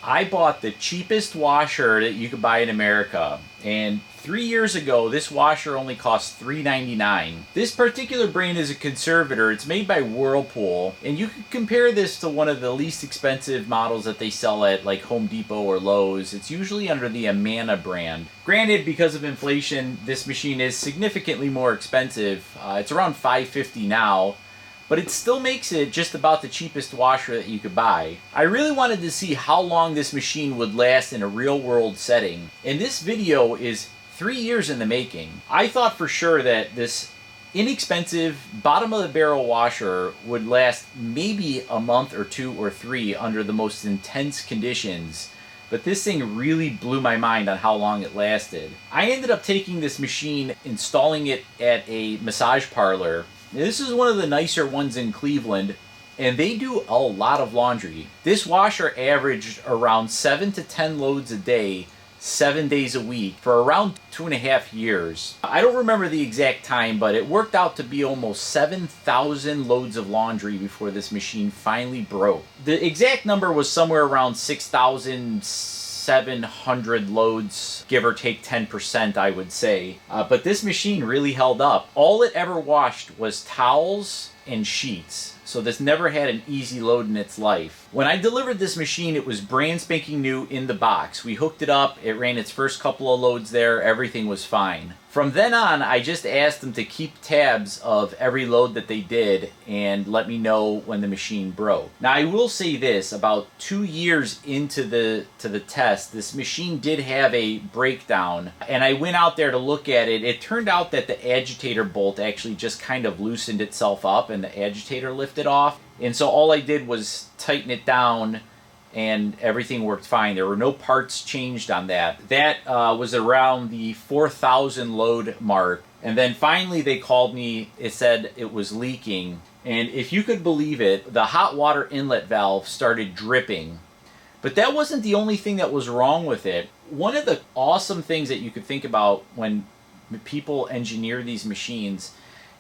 I bought the cheapest washer that you could buy in America, and 3 years ago this washer only cost $3.99. This particular brand is a Conservator. It's made by Whirlpool, and you could compare this to one of the least expensive models that they sell at like Home Depot or Lowe's. It's usually under the Amana brand. Granted, because of inflation, this machine is significantly more expensive. It's around $550 now, but it still makes it just about the cheapest washer that you could buy. I really wanted to see how long this machine would last in a real world setting, and this video is 3 years in the making. I thought for sure that this inexpensive bottom of the barrel washer would last maybe a month or 2 or 3 under the most intense conditions, but this thing really blew my mind on how long it lasted. I ended up taking this machine, installing it at a massage parlor. This is one of the nicer ones in Cleveland, and they do a lot of laundry. This washer averaged around 7 to 10 loads a day, 7 days a week, for around 2.5 years. I don't remember the exact time, but it worked out to be almost 7,000 loads of laundry before this machine finally broke. The exact number was somewhere around 6,700 loads, give or take 10%, I would say. But this machine really held up. All it ever washed was towels and sheets. So this never had an easy load in its life. When I delivered this machine, it was brand spanking new in the box. We hooked it up, it ran its first couple of loads there, everything was fine. From then on, I just asked them to keep tabs of every load that they did and let me know when the machine broke. Now I will say this, about 2 years into the test, this machine did have a breakdown, and I went out there to look at it. It turned out that the agitator bolt actually just kind of loosened itself up and the agitator lifted off. And so all I did was tighten it down and everything worked fine. There were no parts changed on that. That was around the 4,000 load mark. And then finally they called me, it said it was leaking. And if you could believe it, the hot water inlet valve started dripping. But that wasn't the only thing that was wrong with it. One of the awesome things that you could think about when people engineer these machines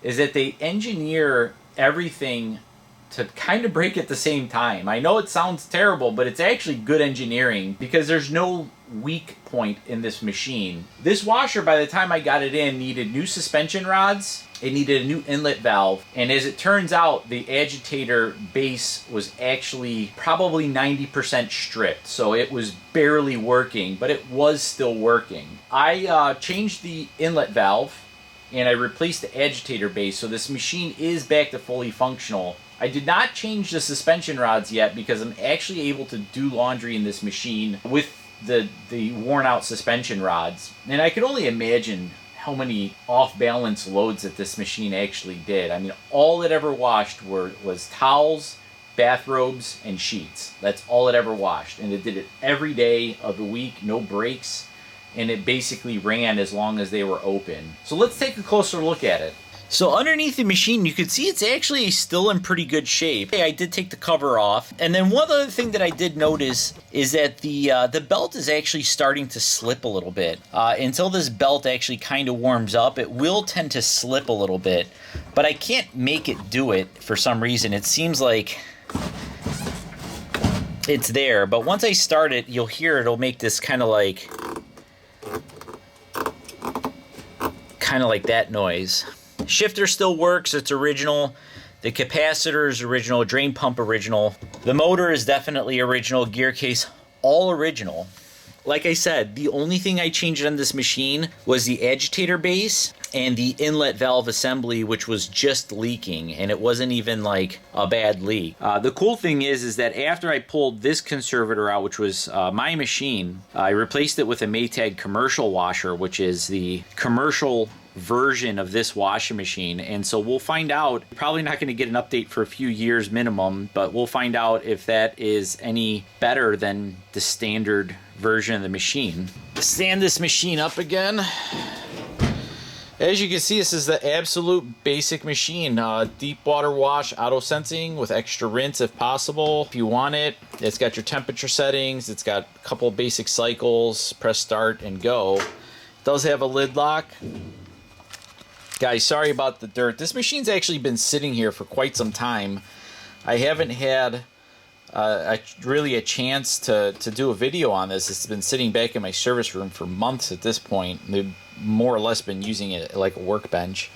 is that they engineer everything to kind of break at the same time. I know it sounds terrible, but it's actually good engineering because there's no weak point in this machine. This washer, by the time I got it in, needed new suspension rods, it needed a new inlet valve, and as it turns out, the agitator base was actually probably 90% stripped, so it was barely working, but it was still working. I changed the inlet valve, and I replaced the agitator base, so this machine is back to fully functional. I did not change the suspension rods yet because I'm actually able to do laundry in this machine with the worn out suspension rods. And I could only imagine how many off-balance loads that this machine actually did. I mean, all it ever washed was towels, bathrobes, and sheets. That's all it ever washed. And it did it every day of the week, no breaks. And it basically ran as long as they were open. So let's take a closer look at it. So underneath the machine, you can see it's actually still in pretty good shape. I did take the cover off. And then one other thing that I did notice is that the belt is actually starting to slip a little bit. Until this belt actually kind of warms up, it will tend to slip a little bit. But I can't make it do it for some reason. It seems like it's there. But once I start it, you'll hear it'll make this kind of like that noise. Shifter still works, it's original. The capacitor is original, drain pump original. The motor is definitely original, gear case all original. Like I said, the only thing I changed on this machine was the agitator base and the inlet valve assembly, which was just leaking, and it wasn't even like a bad leak. The cool thing is that after I pulled this Conservator out, which was my machine, I replaced it with a Maytag commercial washer, which is the commercial version of this washing machine. And so we'll find out, probably not going to get an update for a few years minimum, but we'll find out if that is any better than the standard version of the machine. Stand this machine up again. As you can see, this is the absolute basic machine. Deep water wash, auto sensing with extra rinse if possible, if you want it. It's got your temperature settings. It's got a couple of basic cycles. Press start and go. It does have a lid lock. Guys, sorry about the dirt. This machine's actually been sitting here for quite some time. I haven't had really a chance to do a video on this. It's been sitting back in my service room for months at this point. They've more or less been using it like a workbench.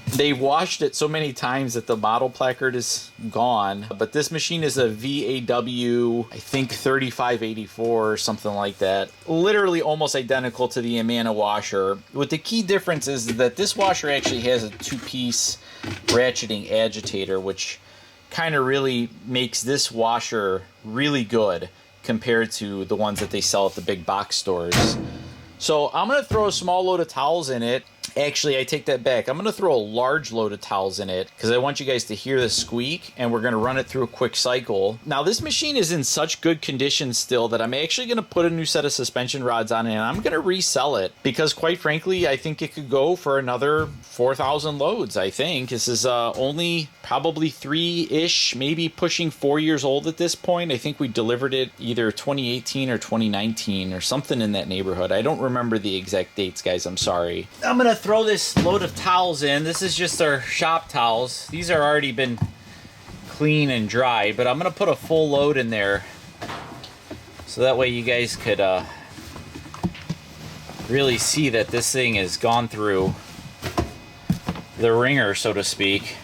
They washed it so many times that the model placard is gone. But this machine is a VAW, I think 3584 or something like that. Literally almost identical to the Amana washer. With the key difference is that this washer actually has a 2-piece ratcheting agitator, which kind of really makes this washer really good compared to the ones that they sell at the big box stores. So I'm going to throw a small load of towels in it. Actually, I take that back. I'm going to throw a large load of towels in it because I want you guys to hear the squeak, and we're going to run it through a quick cycle. Now, this machine is in such good condition still that I'm actually going to put a new set of suspension rods on it, and I'm going to resell it because, quite frankly, I think it could go for another 4,000 loads, I think. This is only probably 3-ish, maybe pushing 4 years old at this point. I think we delivered it either 2018 or 2019 or something in that neighborhood. I don't remember the exact dates, guys. I'm sorry. I'm going to throw this load of towels in. This is just our shop towels. These are already been clean and dry, but I'm going to put a full load in there so that way you guys could really see that this thing has gone through the ringer, so to speak.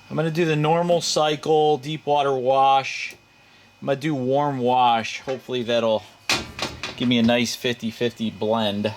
I'm going to do the normal cycle, deep water wash. I'm going to do warm wash. Hopefully that'll give me a nice 50-50 blend.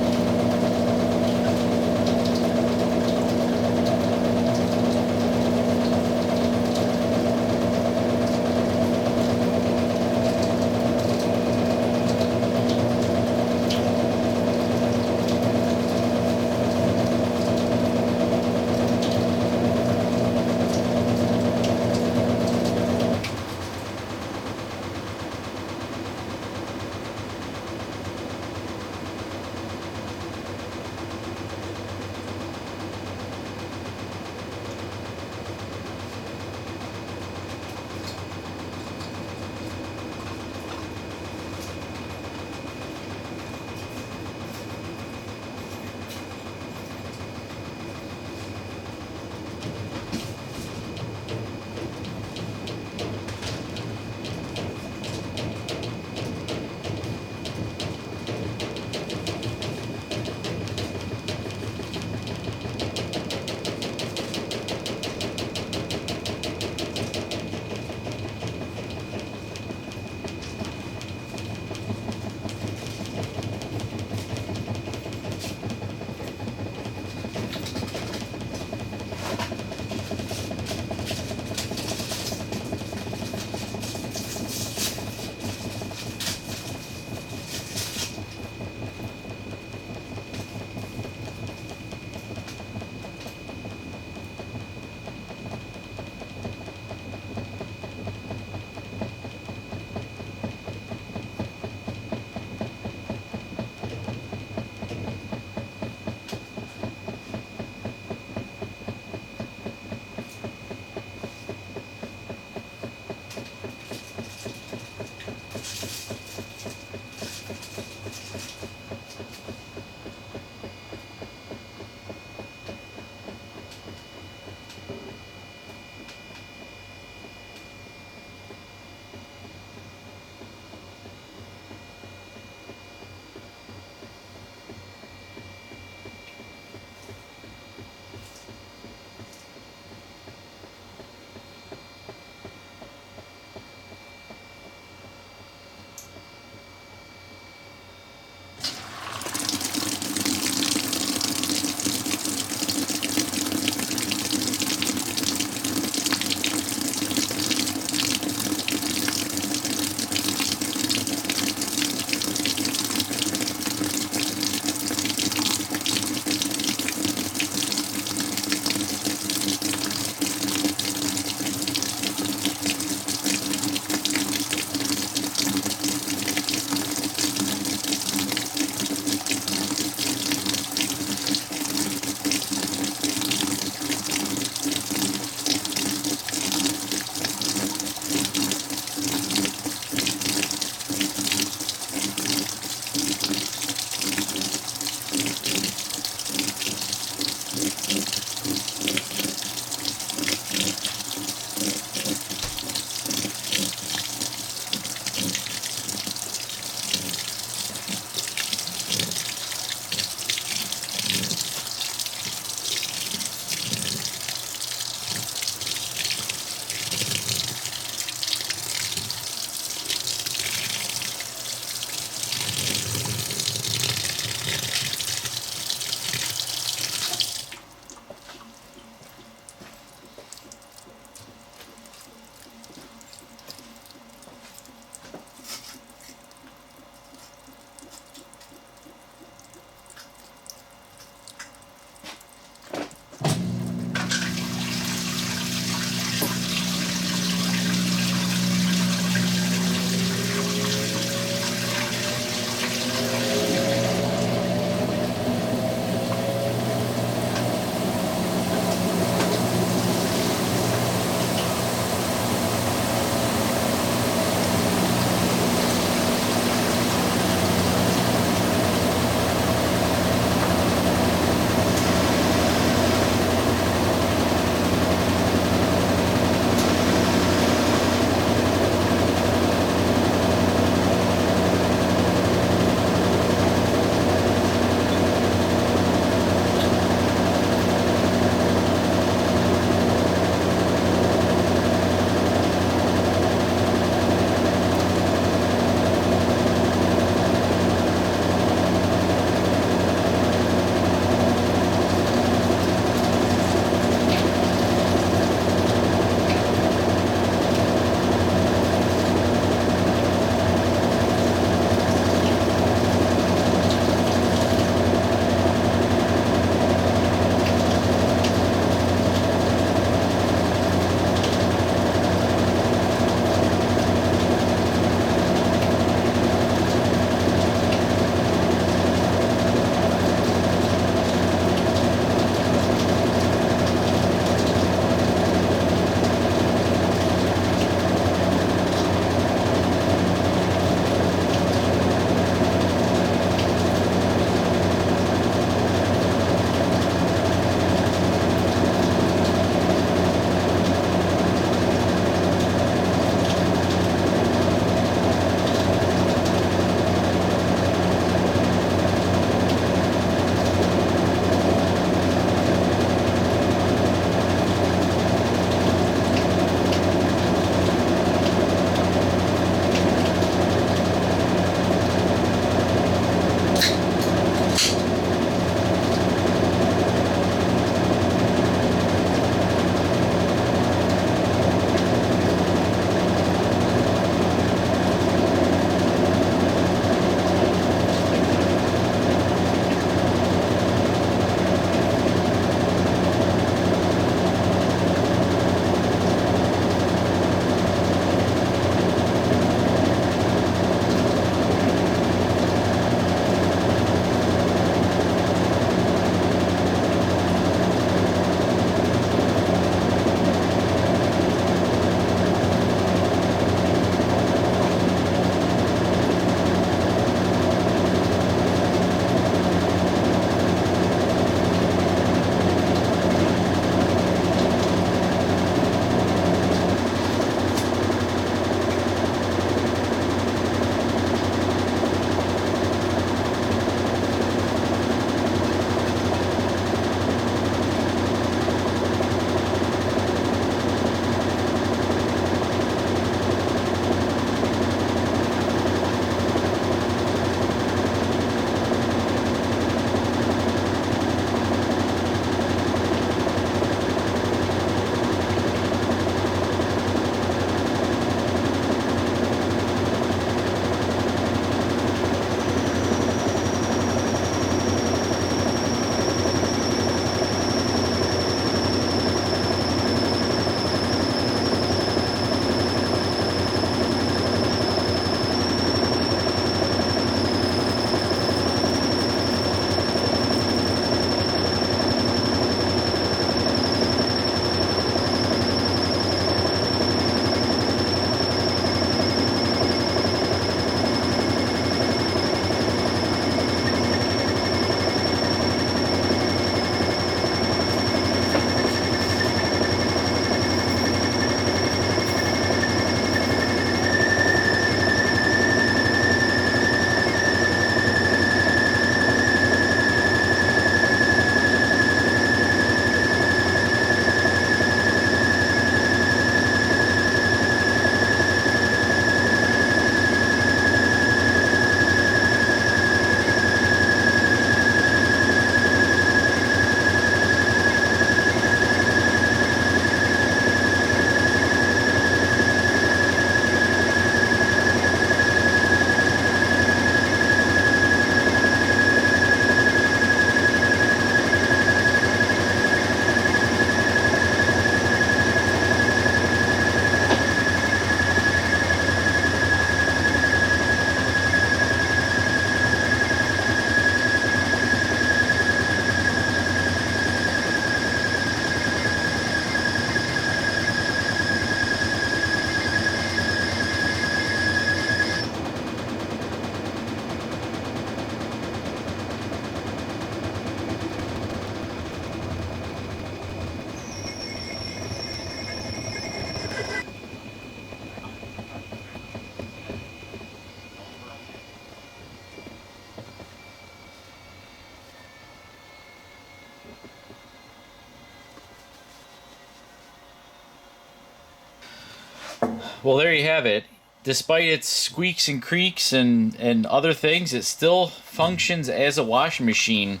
Well, there you have it. Despite its squeaks and creaks and other things, it still functions as a washing machine.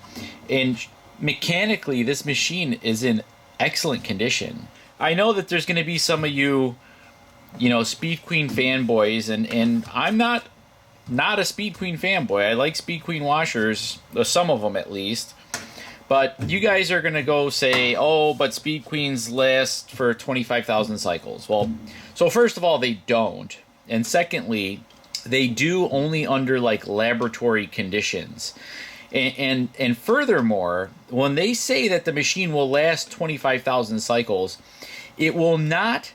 And mechanically, this machine is in excellent condition. I know that there's going to be some of you, Speed Queen fanboys, and I'm not a Speed Queen fanboy. I like Speed Queen washers, some of them at least. But you guys are going to go say, oh, but Speed Queens last for 25,000 cycles. Well, so first of all, they don't. And secondly, they do only under like laboratory conditions. And furthermore, when they say that the machine will last 25,000 cycles, it will not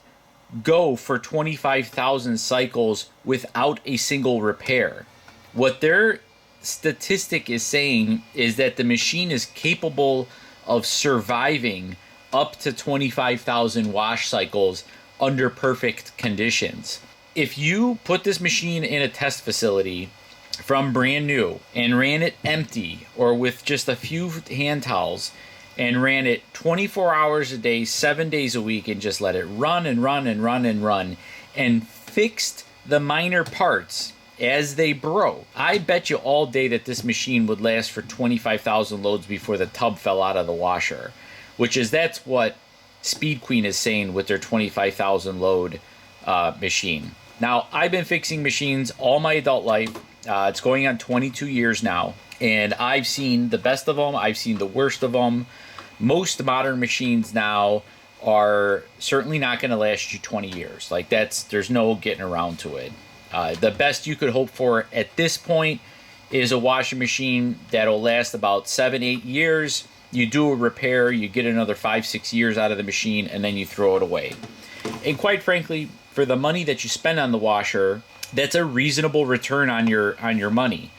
go for 25,000 cycles without a single repair. What their statistic is saying is that the machine is capable of surviving up to 25,000 wash cycles under perfect conditions. If you put this machine in a test facility from brand new and ran it empty or with just a few hand towels and ran it 24 hours a day, 7 days a week, and just let it run and run and run and run and fixed the minor parts as they broke, I bet you all day that this machine would last for 25,000 loads before the tub fell out of the washer, that's what Speed Queen is saying with their 25,000 load machine. Now, I've been fixing machines all my adult life. It's going on 22 years now, and I've seen the best of them. I've seen the worst of them. Most modern machines now are certainly not going to last you 20 years. Like there's no getting around to it. The best you could hope for at this point is a washing machine that'll last about 7-8 years. You do a repair, you get another 5-6 years out of the machine, and then you throw it away. And quite frankly, for the money that you spend on the washer, that's a reasonable return on your money.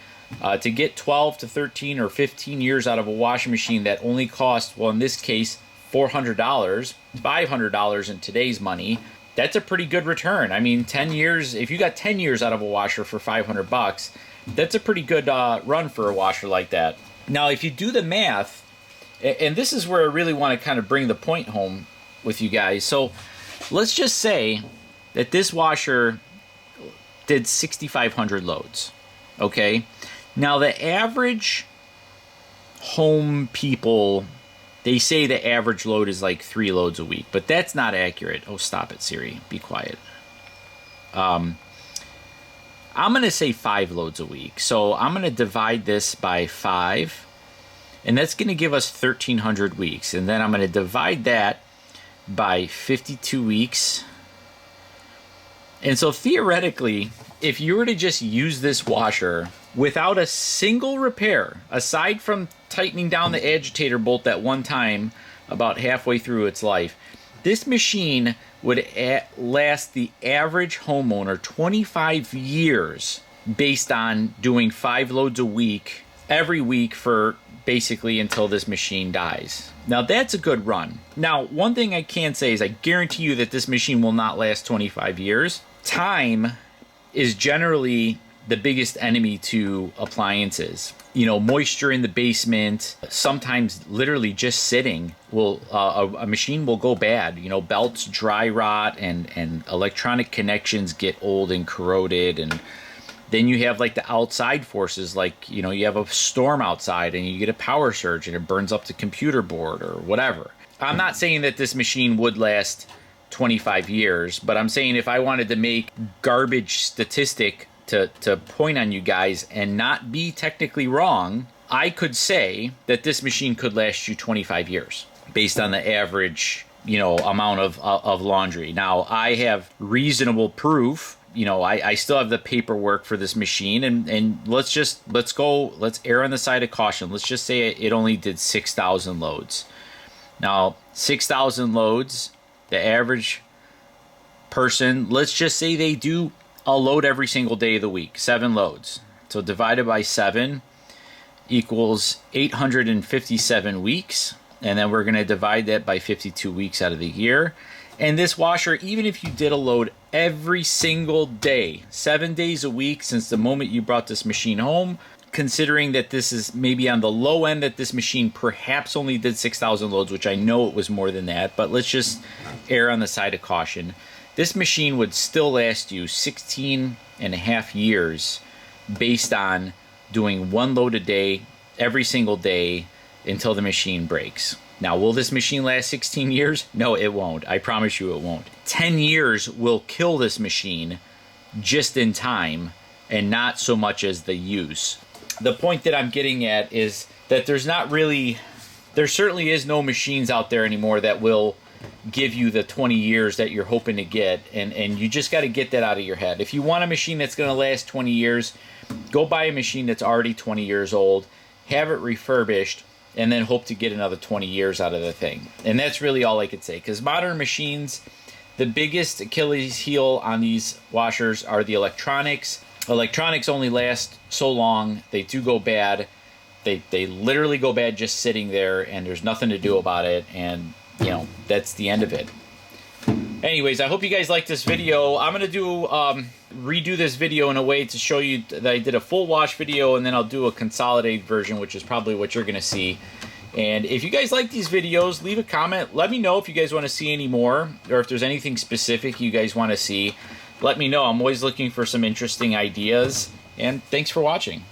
To get 12 to 13 or 15 years out of a washing machine that only costs, well, in this case, $400, $500 in today's money, that's a pretty good return. I mean, 10 years, if you got 10 years out of a washer for $500, that's a pretty good run for a washer like that. Now, if you do the math, and this is where I really want to kind of bring the point home with you guys. So let's just say that this washer did 6,500 loads, okay? Now, the average home people, they say the average load is like 3 loads a week, but that's not accurate. Oh, stop it, Siri. Be quiet. I'm going to say 5 loads a week. So I'm going to divide this by 5, and that's going to give us 1,300 weeks. And then I'm going to divide that by 52 weeks. And so theoretically, if you were to just use this washer without a single repair, aside from tightening down the agitator bolt that one time about halfway through its life, this machine would last the average homeowner 25 years based on doing 5 loads a week every week for basically until this machine dies. Now, that's a good run. Now, one thing I can say is I guarantee you that this machine will not last 25 years. Time is generally the biggest enemy to appliances. Moisture in the basement, sometimes literally just sitting will a machine will go bad. Belts dry rot and electronic connections get old and corroded, and then you have like the outside forces, like you have a storm outside and you get a power surge and it burns up the computer board or whatever. I'm not saying that this machine would last 25 years, but I'm saying if I wanted to make garbage statistic to point on you guys and not be technically wrong, I could say that this machine could last you 25 years based on the average, amount of laundry. Now, I have reasonable proof. I still have the paperwork for this machine, and let's err on the side of caution. Let's just say it only did 6,000 loads. Now, 6,000 loads, the average person, let's just say they do a load every single day of the week, 7 loads. So divided by 7 equals 857 weeks. And then we're going to divide that by 52 weeks out of the year. And this washer, even if you did a load every single day, 7 days a week since the moment you brought this machine home, considering that this is maybe on the low end, that this machine perhaps only did 6,000 loads, which I know it was more than that, but let's just err on the side of caution. this machine would still last you 16 and a half years based on doing one load a day every single day until the machine breaks. Now, will this machine last 16 years? No, it won't. I promise you it won't. 10 years will kill this machine just in time and not so much as the use. The point that I'm getting at is that there certainly is no machines out there anymore that will give you the 20 years that you're hoping to get, and you just got to get that out of your head. If you want a machine that's going to last 20 years, go buy a machine that's already 20 years old, have it refurbished, and then hope to get another 20 years out of the thing. And that's really all I could say, because modern machines, the biggest Achilles heel on these washers are the electronics. Electronics only last so long. They do go bad. They literally go bad just sitting there, and there's nothing to do about it, and you know, that's the end of it. Anyways, I hope you guys liked this video. I'm going to redo this video in a way to show you that I did a full wash video, and then I'll do a consolidated version, which is probably what you're going to see. And if you guys like these videos, leave a comment. Let me know if you guys want to see any more, or if there's anything specific you guys want to see. Let me know. I'm always looking for some interesting ideas. And thanks for watching.